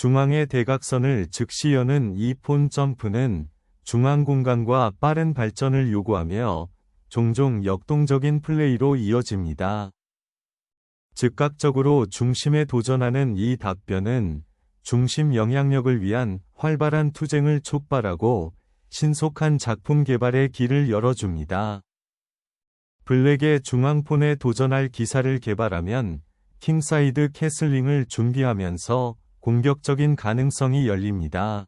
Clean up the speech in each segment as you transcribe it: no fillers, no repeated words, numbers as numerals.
중앙의 대각선을 즉시 여는 이 폰 점프는 중앙 공간과 빠른 발전을 요구하며 종종 역동적인 플레이로 이어집니다. 즉각적으로 중심에 도전하는 이 답변은 중심 영향력을 위한 활발한 투쟁을 촉발하고 신속한 작품 개발의 길을 열어줍니다. 블랙의 중앙폰에 도전할 기사를 개발하면 킹사이드 캐슬링을 준비하면서 공격적인 가능성이 열립니다.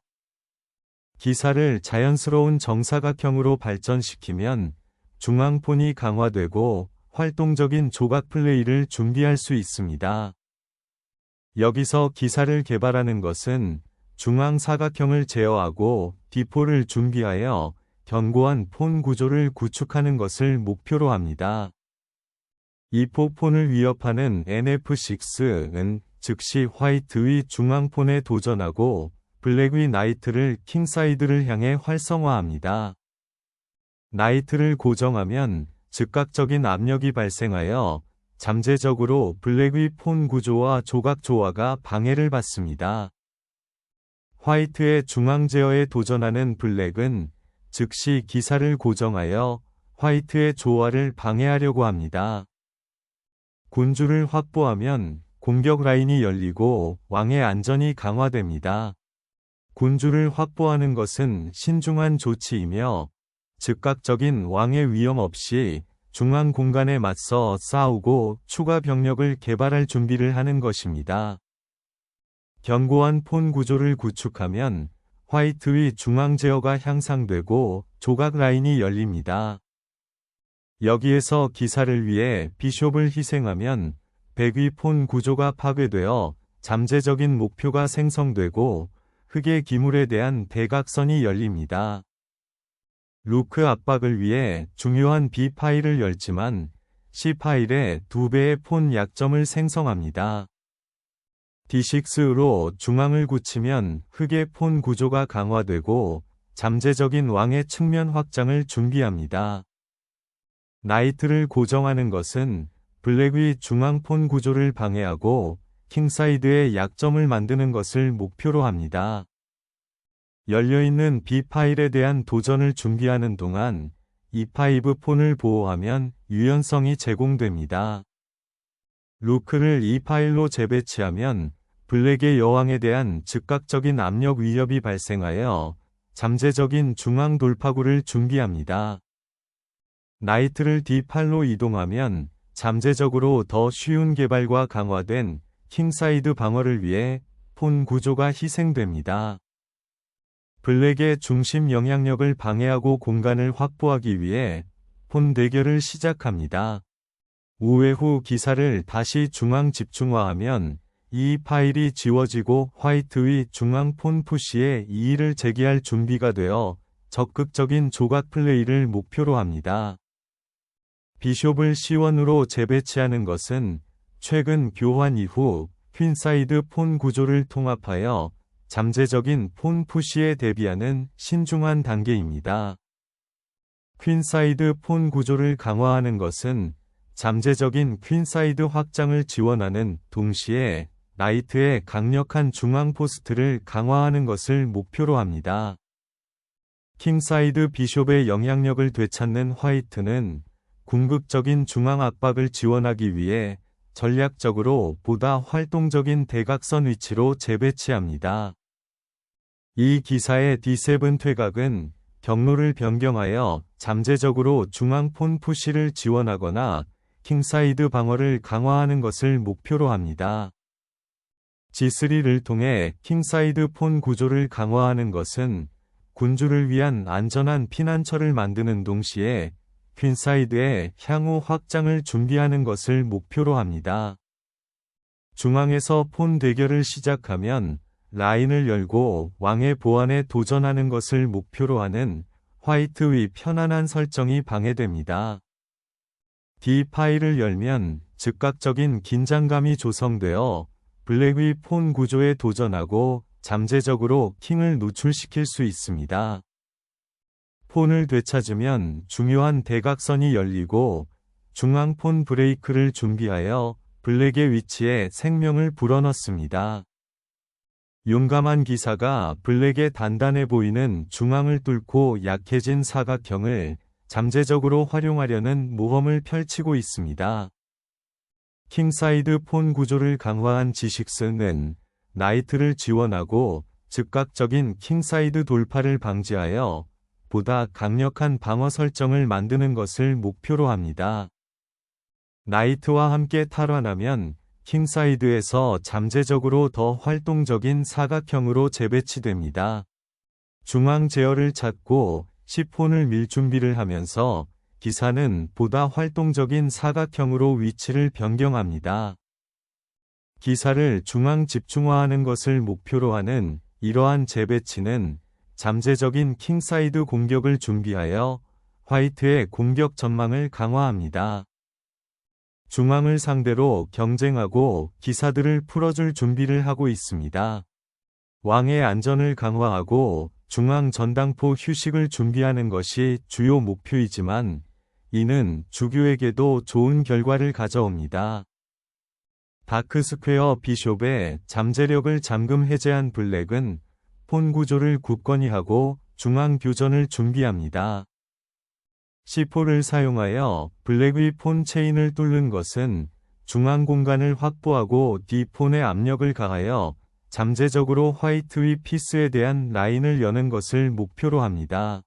기사를 자연스러운 정사각형으로 발전시키면 중앙폰이 강화되고 활동적인 조각 플레이를 준비할 수 있습니다. 여기서 기사를 개발하는 것은 중앙 사각형을 제어하고 디포를 준비하여 견고한 폰 구조를 구축하는 것을 목표로 합니다. 이포 폰을 위협하는 NF6은 즉시 화이트의 중앙폰에 도전하고 블랙의 나이트를 킹사이드를 향해 활성화합니다. 나이트를 고정하면 즉각적인 압력이 발생하여 잠재적으로 블랙의 폰 구조와 조각 조화가 방해를 받습니다. 화이트의 중앙 제어에 도전하는 블랙은 즉시 기사를 고정하여 화이트의 조화를 방해하려고 합니다. 군주를 확보하면 공격 라인이 열리고 왕의 안전이 강화됩니다. 군주를 확보하는 것은 신중한 조치이며 즉각적인 왕의 위험 없이 중앙 공간에 맞서 싸우고 추가 병력을 개발할 준비를 하는 것입니다. 견고한 폰 구조를 구축하면 화이트의 중앙 제어가 향상되고 조각 라인이 열립니다. 여기에서 기사를 위해 비숍을 희생하면 백의 폰 구조가 파괴되어 잠재적인 목표가 생성되고 흑의 기물에 대한 대각선이 열립니다. 루크 압박을 위해 중요한 B 파일을 열지만 C 파일에 2배의 폰 약점을 생성합니다. D6로 중앙을 굳히면 흑의 폰 구조가 강화되고 잠재적인 왕의 측면 확장을 준비합니다. 나이트를 고정하는 것은 블랙의 중앙 폰 구조를 방해하고 킹사이드의 약점을 만드는 것을 목표로 합니다. 열려있는 B 파일에 대한 도전을 준비하는 동안 E5 폰을 보호하면 유연성이 제공됩니다. 루크를 E 파일로 재배치하면 블랙의 여왕에 대한 즉각적인 압력 위협이 발생하여 잠재적인 중앙 돌파구를 준비합니다. 나이트를 D8로 이동하면 잠재적으로 더 쉬운 개발과 강화된 킹사이드 방어를 위해 폰 구조가 희생됩니다. 블랙의 중심 영향력을 방해하고 공간을 확보하기 위해 폰 대결을 시작합니다. 우회 후 기사를 다시 중앙 집중화하면 이 파일이 지워지고 화이트의 중앙 폰 푸시에 이의를 제기할 준비가 되어 적극적인 조각 플레이를 목표로 합니다. 비숍을 C1으로 재배치하는 것은 최근 교환 이후 퀸사이드 폰 구조를 통합하여 잠재적인 폰 푸시에 대비하는 신중한 단계입니다. 퀸사이드 폰 구조를 강화하는 것은 잠재적인 퀸사이드 확장을 지원하는 동시에 나이트의 강력한 중앙 포스트를 강화하는 것을 목표로 합니다. 킹사이드 비숍의 영향력을 되찾는 화이트는 궁극적인 중앙 압박을 지원하기 위해 전략적으로 보다 활동적인 대각선 위치로 재배치합니다. 이 기사의 D7 퇴각은 경로를 변경하여 잠재적으로 중앙 폰 푸시를 지원하거나 킹사이드 방어를 강화하는 것을 목표로 합니다. G3를 통해 킹사이드 폰 구조를 강화하는 것은 군주를 위한 안전한 피난처를 만드는 동시에 퀸사이드의 향후 확장을 준비하는 것을 목표로 합니다. 중앙에서 폰 대결을 시작하면 라인을 열고 왕의 보안에 도전하는 것을 목표로 하는 화이트의 편안한 설정이 방해됩니다. D 파일을 열면 즉각적인 긴장감이 조성되어 블랙의 폰 구조에 도전하고 잠재적으로 킹을 노출시킬 수 있습니다. 폰을 되찾으면 중요한 대각선이 열리고 중앙 폰 브레이크를 준비하여 블랙의 위치에 생명을 불어넣습니다. 용감한 기사가 블랙의 단단해 보이는 중앙을 뚫고 약해진 사각형을 잠재적으로 활용하려는 모험을 펼치고 있습니다. 킹사이드 폰 구조를 강화한 G6는 나이트를 지원하고 즉각적인 킹사이드 돌파를 방지하여 보다 강력한 방어 설정을 만드는 것을 목표로 합니다. 나이트와 함께 탈환하면 킹사이드에서 잠재적으로 더 활동적인 사각형으로 재배치됩니다. 중앙 제어를 찾고 C폰을 밀 준비를 하면서 기사는 보다 활동적인 사각형으로 위치를 변경합니다. 기사를 중앙 집중화하는 것을 목표로 하는 이러한 재배치는 잠재적인 킹사이드 공격을 준비하여 화이트의 공격 전망을 강화합니다. 중앙을 상대로 경쟁하고 기사들을 풀어줄 준비를 하고 있습니다. 왕의 안전을 강화하고 중앙 전당포 휴식을 준비하는 것이 주요 목표이지만 이는 주교에게도 좋은 결과를 가져옵니다. 다크스퀘어 비숍의 잠재력을 잠금 해제한 블랙은 폰 구조를 굳건히 하고 중앙 교전을 준비합니다. C4를 사용하여 블랙의 폰 체인을 뚫는 것은 중앙 공간을 확보하고 D폰의 압력을 가하여 잠재적으로 화이트의 피스에 대한 라인을 여는 것을 목표로 합니다.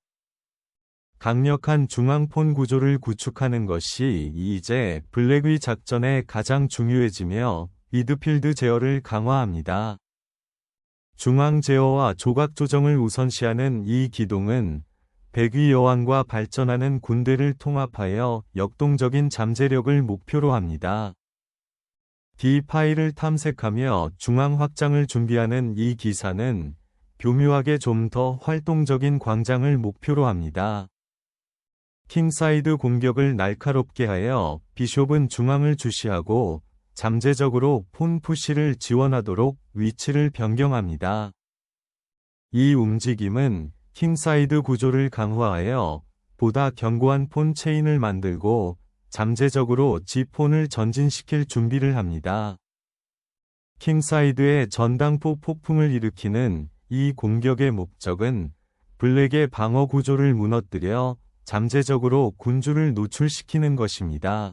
강력한 중앙 폰 구조를 구축하는 것이 이제 블랙의 작전에 가장 중요해지며 미드필드 제어를 강화합니다. 중앙 제어와 조각 조정을 우선시하는 이 기동은 백위 여왕과 발전하는 군대를 통합하여 역동적인 잠재력을 목표로 합니다. D 파일을 탐색하며 중앙 확장을 준비하는 이 기사는 교묘하게 좀 더 활동적인 광장을 목표로 합니다. 킹사이드 공격을 날카롭게 하여 비숍은 중앙을 주시하고 잠재적으로 폰 푸시를 지원하도록 위치를 변경합니다. 이 움직임은 킹사이드 구조를 강화하여 보다 견고한 폰 체인을 만들고 잠재적으로 G폰을 전진시킬 준비를 합니다. 킹사이드의 전당포 폭풍을 일으키는 이 공격의 목적은 블랙의 방어 구조를 무너뜨려 잠재적으로 군주를 노출시키는 것입니다.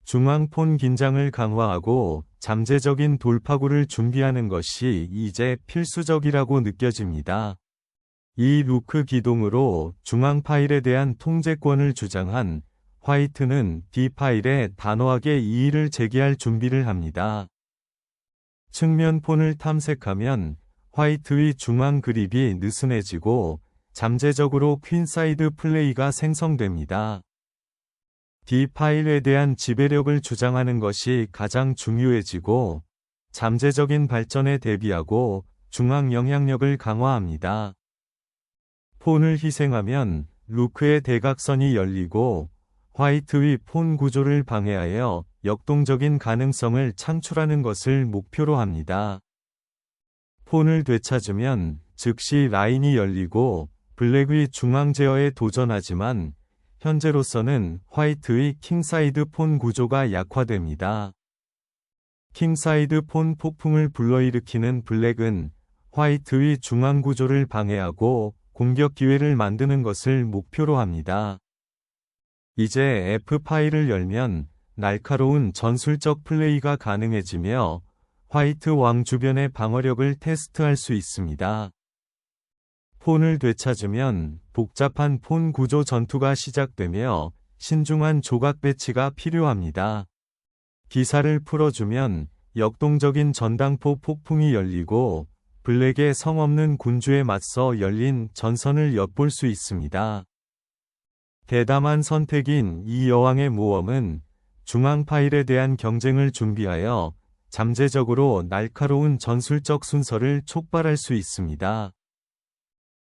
중앙폰 긴장을 강화하고 잠재적인 돌파구를 준비하는 것이 이제 필수적이라고 느껴집니다. 이 루크 기동으로 중앙 파일에 대한 통제권을 주장한 화이트는 D 파일에 단호하게 이의를 제기할 준비를 합니다. 측면 폰을 탐색하면 화이트의 중앙 그립이 느슨해지고 잠재적으로 퀸사이드 플레이가 생성됩니다. D 파일에 대한 지배력을 주장하는 것이 가장 중요해지고 잠재적인 발전에 대비하고 중앙 영향력을 강화합니다. 폰을 희생하면 루크의 대각선이 열리고 화이트의 폰 구조를 방해하여 역동적인 가능성을 창출하는 것을 목표로 합니다. 폰을 되찾으면 즉시 라인이 열리고 블랙의 중앙 제어에 도전하지만 현재로서는 화이트의 킹사이드 폰 구조가 약화됩니다. 킹사이드 폰 폭풍을 불러일으키는 블랙은 화이트의 중앙 구조를 방해하고 공격 기회를 만드는 것을 목표로 합니다. 이제 F 파일을 열면 날카로운 전술적 플레이가 가능해지며 화이트 왕 주변의 방어력을 테스트할 수 있습니다. 폰을 되찾으면 복잡한 폰 구조 전투가 시작되며 신중한 조각 배치가 필요합니다. 기사를 풀어주면 역동적인 전당포 폭풍이 열리고 블랙의 성 없는 군주에 맞서 열린 전선을 엿볼 수 있습니다. 대담한 선택인 이 여왕의 모험은 중앙 파일에 대한 경쟁을 준비하여 잠재적으로 날카로운 전술적 순서를 촉발할 수 있습니다.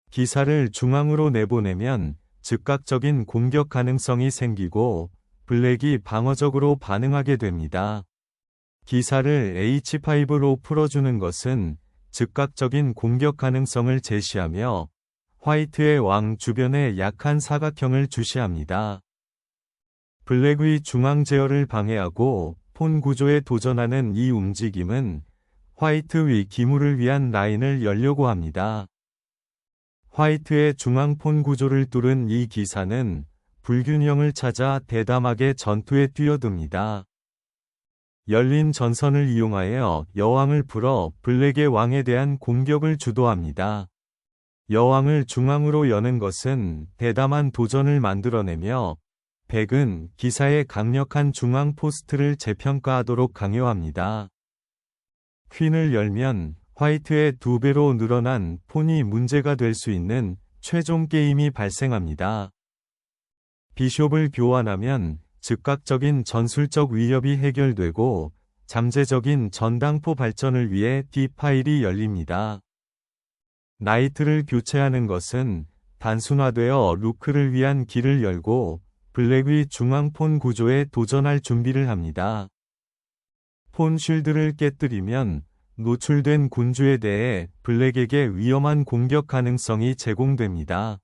기사를 중앙으로 내보내면 즉각적인 공격 가능성이 생기고 블랙이 방어적으로 반응하게 됩니다. 기사를 H5로 풀어주는 것은 즉각적인 공격 가능성을 제시하며 화이트의 왕 주변에 약한 사각형을 주시합니다. 블랙의 중앙 제어를 방해하고 폰 구조에 도전하는 이 움직임은 화이트 위 기물을 위한 라인을 열려고 합니다. 화이트의 중앙폰 구조를 뚫은 이 기사는 불균형을 찾아 대담하게 전투에 뛰어듭니다. 열린 전선을 이용하여 여왕을 풀어 블랙의 왕에 대한 공격을 주도합니다. 여왕을 중앙으로 여는 것은 대담한 도전을 만들어내며 백은 기사의 강력한 중앙 포스트를 재평가하도록 강요합니다. 퀸을 열면 화이트의 2배로 늘어난 폰이 문제가 될 수 있는 최종 게임이 발생합니다. 비숍을 교환하면 즉각적인 전술적 위협이 해결되고 잠재적인 전당포 발전을 위해 D 파일이 열립니다. 나이트를 교체하는 것은 단순화되어 루크를 위한 길을 열고 블랙의 중앙폰 구조에 도전할 준비를 합니다. 폰 쉴드를 깨뜨리면 노출된 군주에 대해 블랙에게 위험한 공격 가능성이 제공됩니다.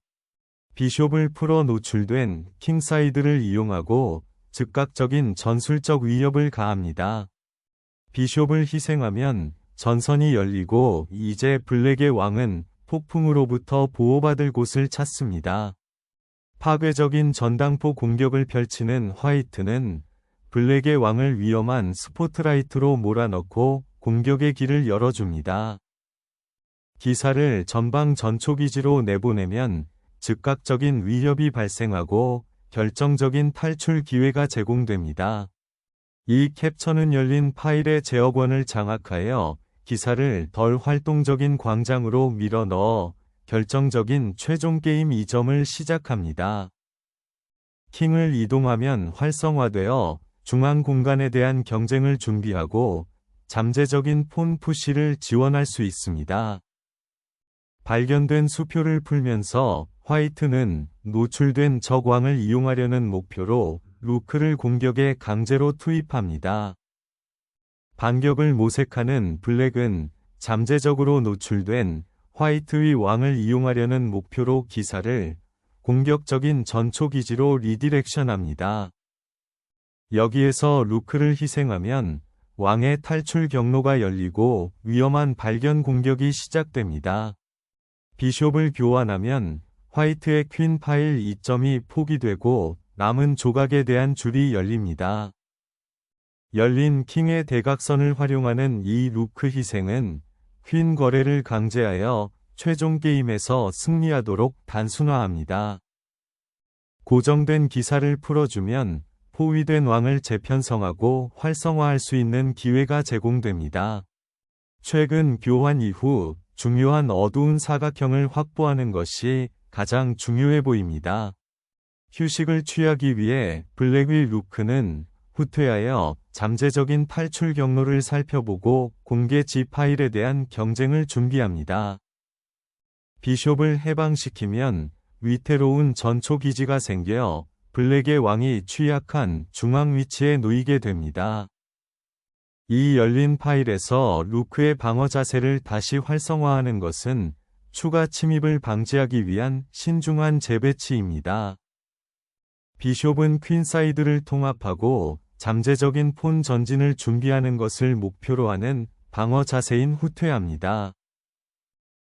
비숍을 풀어 노출된 킹사이드를 이용하고 즉각적인 전술적 위협을 가합니다. 비숍을 희생하면 전선이 열리고 이제 블랙의 왕은 폭풍으로부터 보호받을 곳을 찾습니다. 파괴적인 전당포 공격을 펼치는 화이트는 블랙의 왕을 위험한 스포트라이트로 몰아넣고 공격의 길을 열어줍니다. 기사를 전방 전초기지로 내보내면 즉각적인 위협이 발생하고 결정적인 탈출 기회가 제공됩니다. 이 캡처는 열린 파일의 제어권을 장악하여 기사를 덜 활동적인 광장으로 밀어넣어 결정적인 최종 게임 이점을 시작합니다. 킹을 이동하면 활성화되어 중앙 공간에 대한 경쟁을 준비하고 잠재적인 폰 푸시를 지원할 수 있습니다. 발견된 수표를 풀면서 화이트는 노출된 적 왕을 이용하려는 목표로 루크를 공격에 강제로 투입합니다. 반격을 모색하는 블랙은 잠재적으로 노출된 화이트의 왕을 이용하려는 목표로 기사를 공격적인 전초기지로 리디렉션합니다. 여기에서 루크를 희생하면 왕의 탈출 경로가 열리고 위험한 발견 공격이 시작됩니다. 비숍을 교환하면 화이트의 퀸 파일 2점이 포기되고 남은 조각에 대한 줄이 열립니다. 열린 킹의 대각선을 활용하는 이 루크 희생은 퀸 거래를 강제하여 최종 게임에서 승리하도록 단순화합니다. 고정된 기사를 풀어주면 포위된 왕을 재편성하고 활성화할 수 있는 기회가 제공됩니다. 최근 교환 이후 중요한 어두운 사각형을 확보하는 것이 가장 중요해 보입니다. 휴식을 취하기 위해 블랙의 루크는 후퇴하여 잠재적인 탈출 경로를 살펴보고 공개 G 파일에 대한 경쟁을 준비합니다. 비숍을 해방시키면 위태로운 전초 기지가 생겨 블랙의 왕이 취약한 중앙 위치에 놓이게 됩니다. 이 열린 파일에서 루크의 방어 자세를 다시 활성화하는 것은 추가 침입을 방지하기 위한 신중한 재배치입니다. 비숍은 퀸사이드를 통합하고 잠재적인 폰 전진을 준비하는 것을 목표로 하는 방어 자세인 후퇴합니다.